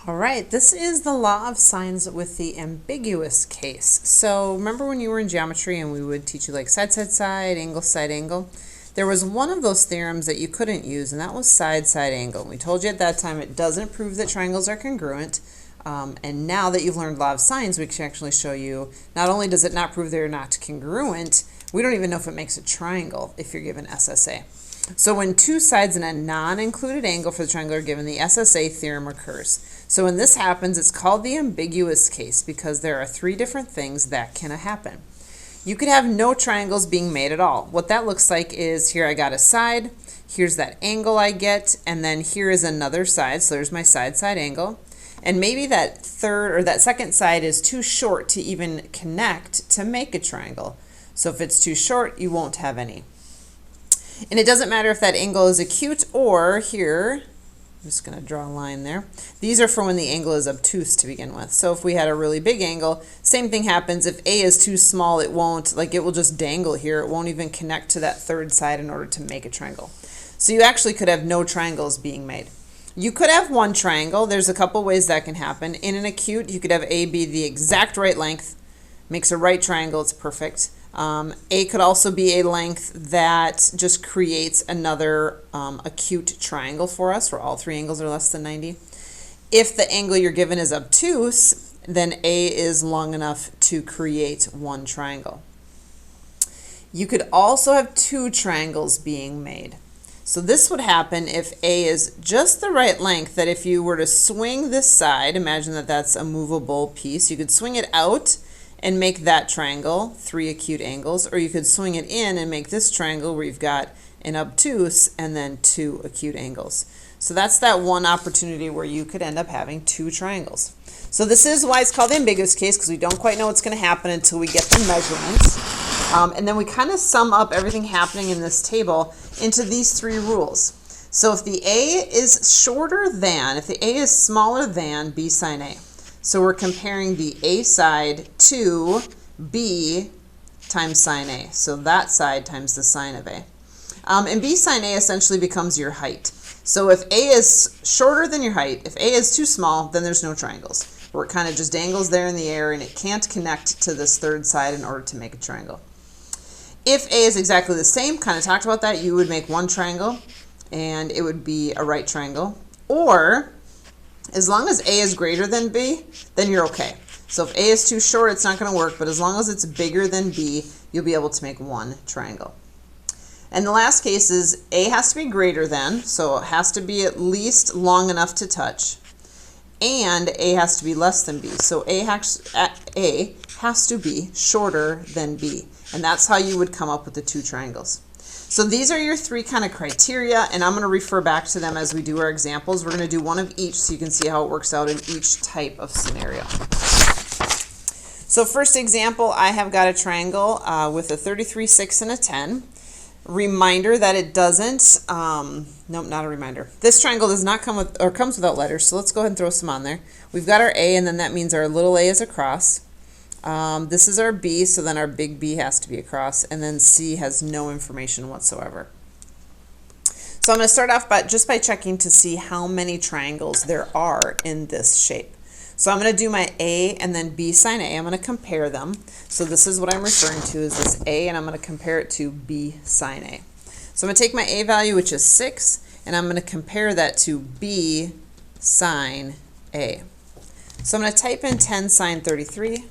All right, this is the law of signs with the ambiguous case. So remember when you were in geometry and we would teach you like side, side, side, angle, side, angle? There was one of those theorems that you couldn't use, and that was side, side, angle. We told you at that time it doesn't prove that triangles are congruent. And now that you've learned law of signs, we can actually show you not only does it not prove they're not congruent, we don't even know if it makes a triangle if you're given SSA. So when two sides and a non-included angle for the triangle are given, the SSA theorem occurs. So when this happens, it's called the ambiguous case because there are three different things that can happen. You could have no triangles being made at all. What that looks like is here I got a side, here's that angle I get, and then here is another side. So there's my side, side angle. And maybe that third or that second side is too short to even connect to make a triangle. So if it's too short, you won't have any. And it doesn't matter if that angle is acute or here, I'm just going to draw a line there. These are for when the angle is obtuse to begin with. So if we had a really big angle, same thing happens. If A is too small, it won't, like it will just dangle here. It won't even connect to that third side in order to make a triangle. So you actually could have no triangles being made. You could have one triangle. There's a couple ways that can happen. In an acute, you could have A be the exact right length, makes a right triangle, it's perfect. A could also be a length that just creates another acute triangle for us where all three angles are less than 90. If the angle you're given is obtuse, then A is long enough to create one triangle. You could also have two triangles being made. So this would happen if A is just the right length that if you were to swing this side, imagine that that's a movable piece, you could swing it out and make that triangle, three acute angles, or you could swing it in and make this triangle where you've got an obtuse and then two acute angles. So that's that one opportunity where you could end up having two triangles. So this is why it's called the ambiguous case, because we don't quite know what's going to happen until we get the measurements. And then we kind of sum up everything happening in this table into these three rules. So if the A is shorter than, if the A is smaller than B sine A, so we're comparing the A side to B times sine A. So that side times the sine of A. And B sine A essentially becomes your height. So if A is shorter than your height, if A is too small, then there's no triangles. Where it kind of just dangles there in the air and it can't connect to this third side in order to make a triangle. If A is exactly the same, kind of talked about that, you would make one triangle and it would be a right triangle. Or as long as A is greater than B, then you're okay. So if A is too short, it's not going to work, but as long as it's bigger than B, you'll be able to make one triangle. And the last case is A has to be greater than, so it has to be at least long enough to touch, and A has to be less than B. So A has to be shorter than B, and that's how you would come up with the two triangles. So these are your three kind of criteria, and I'm going to refer back to them as we do our examples. We're going to do one of each so you can see how it works out in each type of scenario. So first example, I have got a triangle with a 33, 6, and a 10. Reminder that it doesn't, nope, not a reminder. This triangle does not come with, or comes without letters, so let's go ahead and throw some on there. We've got our A, and then that means our little a is a cross. This is our B, so then our big B has to be a cross, and then C has no information whatsoever. So I'm going to start off just by checking to see how many triangles there are in this shape. So I'm going to do my A and then B sine A. I'm going to compare them. So this is what I'm referring to as this A, and I'm going to compare it to B sine A. So I'm going to take my A value, which is 6, and I'm going to compare that to B sine A. So I'm going to type in 10 sine 33.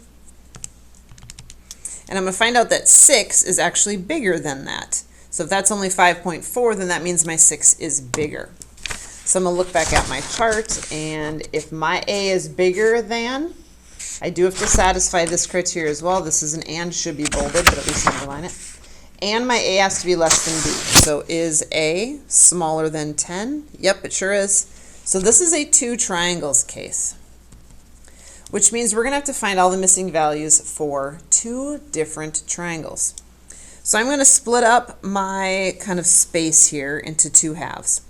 And I'm going to find out that 6 is actually bigger than that. So if that's only 5.4, then that means my 6 is bigger. So I'm going to look back at my chart, and if my A is bigger than, I do have to satisfy this criteria as well. This is an and, should be bolded, but at least underline it. And my A has to be less than B. So is A smaller than 10? Yep, it sure is. So this is a two triangles case, which means we're going to have to find all the missing values for two different triangles. So I'm going to split up my kind of space here into two halves.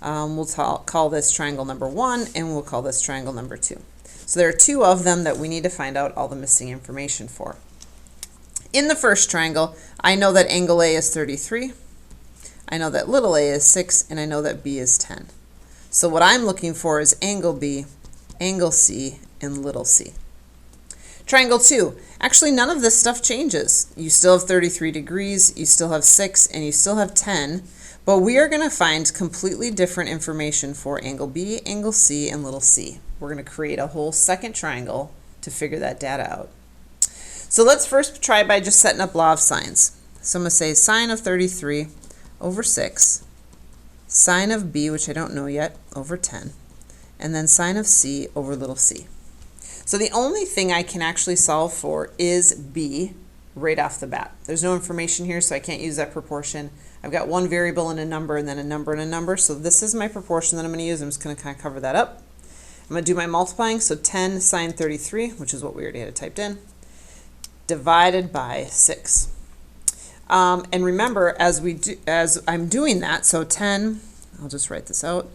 We'll call this triangle number 1, and we'll call this triangle number 2. So there are two of them that we need to find out all the missing information for. In the first triangle, I know that angle A is 33, I know that little a is 6, and I know that B is 10. So what I'm looking for is angle B angle C, and little c. Triangle 2. Actually, none of this stuff changes. You still have 33 degrees, you still have 6, and you still have 10, but we are going to find completely different information for angle B, angle C, and little c. We're going to create a whole second triangle to figure that data out. So let's first try by just setting up law of sines. So I'm going to say sine of 33 over 6, sine of B, which I don't know yet, over 10, and then sine of C over little c. So the only thing I can actually solve for is B right off the bat. There's no information here, so I can't use that proportion. I've got one variable and a number, and then a number and a number, so this is my proportion that I'm going to use. I'm just going to kind of cover that up. I'm going to do my multiplying, so 10 sine 33, which is what we already had typed in, divided by 6. And remember, as I'm doing that, so 10, I'll just write this out,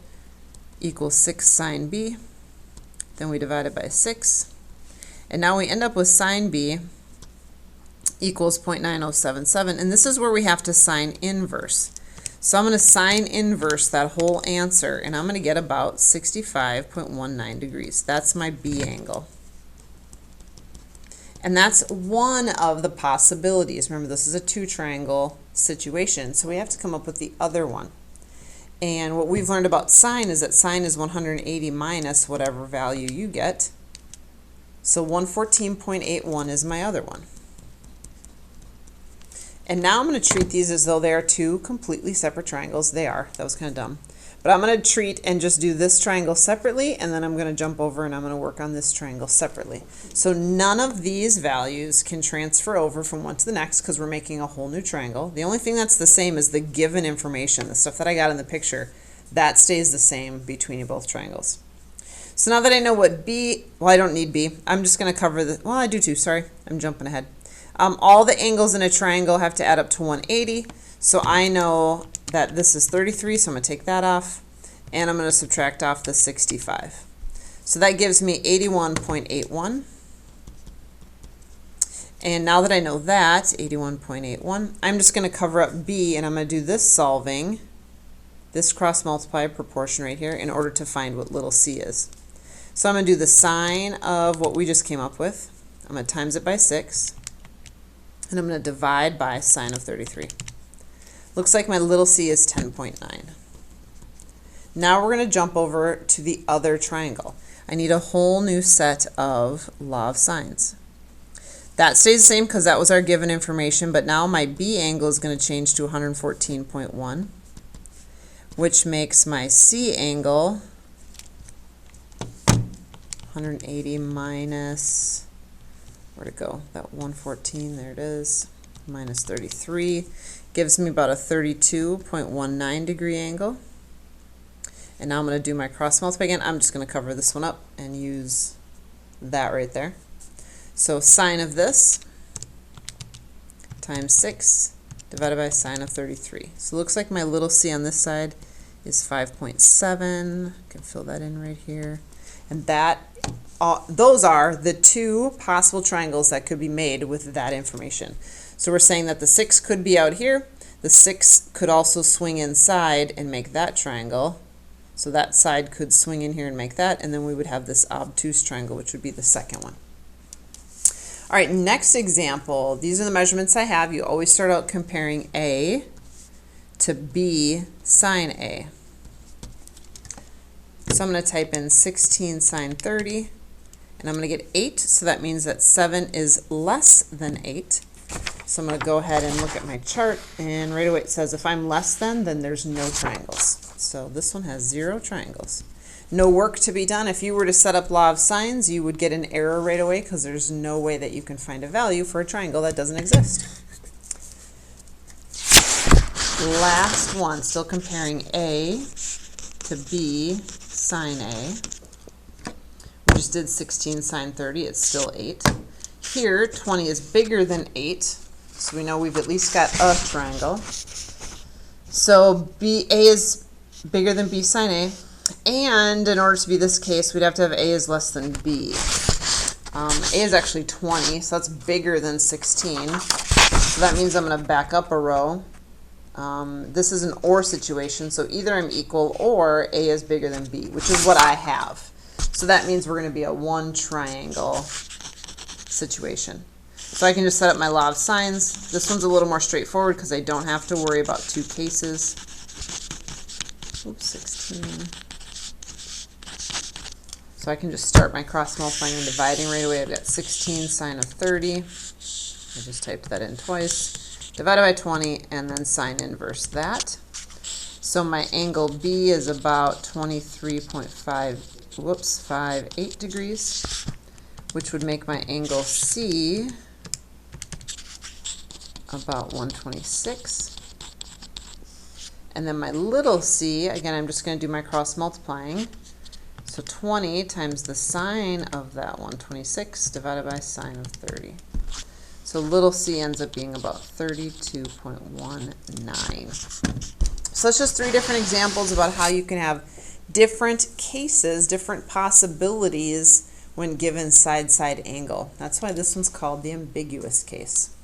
equals 6 sine B. Then we divide it by 6. And now we end up with sine B equals 0.9077. And this is where we have to sine inverse. So I'm going to sine inverse that whole answer, and I'm going to get about 65.19 degrees. That's my B angle. And that's one of the possibilities. Remember, this is a two-triangle situation, so we have to come up with the other one. And what we've learned about sine is that sine is 180 minus whatever value you get. So 114.81 is my other one. And now I'm going to treat these as though they are two completely separate triangles. They are. That was kind of dumb. But I'm going to treat and just do this triangle separately, and then I'm going to jump over and I'm going to work on this triangle separately. So none of these values can transfer over from one to the next because we're making a whole new triangle. The only thing that's the same is the given information. The stuff that I got in the picture, that stays the same between both triangles. So now that I know what B, well, I don't need B. I'm just going to cover the, well, I do too, sorry. I'm jumping ahead. All the angles in a triangle have to add up to 180. So I know that this is 33, so I'm going to take that off, and I'm going to subtract off the 65. So that gives me 81.81. And now that I know that, 81.81, I'm just going to cover up B, and I'm going to do this solving, this cross multiply proportion right here, in order to find what little c is. So I'm going to do the sine of what we just came up with. I'm going to times it by 6, and I'm going to divide by sine of 33. Looks like my little c is 10.9. Now we're going to jump over to the other triangle. I need a whole new set of law of sines. That stays the same because that was our given information, but now my B angle is going to change to 114.1, which makes my C angle 180 minus, where'd it go? That 114, there it is, minus 33. Gives me about a 32.19 degree angle. And now I'm going to do my cross multiply again. I'm just going to cover this one up and use that right there. So sine of this times 6 divided by sine of 33. So it looks like my little c on this side is 5.7. I can fill that in right here. And that those are the two possible triangles that could be made with that information. So we're saying that the 6 could be out here. The 6 could also swing inside and make that triangle. So that side could swing in here and make that, and then we would have this obtuse triangle, which would be the second one. All right, next example. These are the measurements I have. You always start out comparing A to B sine A. So I'm going to type in 16 sine 30, and I'm going to get 8, so that means that 7 is less than 8. So I'm going to go ahead and look at my chart, and right away it says if I'm less than, then there's no triangles. So this one has 0 triangles. No work to be done. If you were to set up law of sines, you would get an error right away because there's no way that you can find a value for a triangle that doesn't exist. Last one, still comparing A to B sine A. We just did 16 sine 30, it's still 8. Here, 20 is bigger than 8, so we know we've at least got a triangle. So A is bigger than B sine A, and in order to be this case, we'd have to have A is less than B. A is actually 20, so that's bigger than 16. So that means I'm going to back up a row. This is an or situation, so either I'm equal or A is bigger than B, which is what I have. So that means we're going to be a one triangle situation. So I can just set up my law of sines. This one's a little more straightforward because I don't have to worry about two cases. Oops, 16. So I can just start my cross multiplying and dividing right away. I've got 16 sine of 30. I just typed that in twice. Divided by 20 and then sine inverse that. So my angle B is about 23.58 degrees, which would make my angle C about 126. And then my little c, again, I'm just going to do my cross multiplying. So 20 times the sine of that 126 divided by sine of 30. So little c ends up being about 32.19. So that's just three different examples about how you can have different cases, different possibilities when given side-side angle. That's why this one's called the ambiguous case.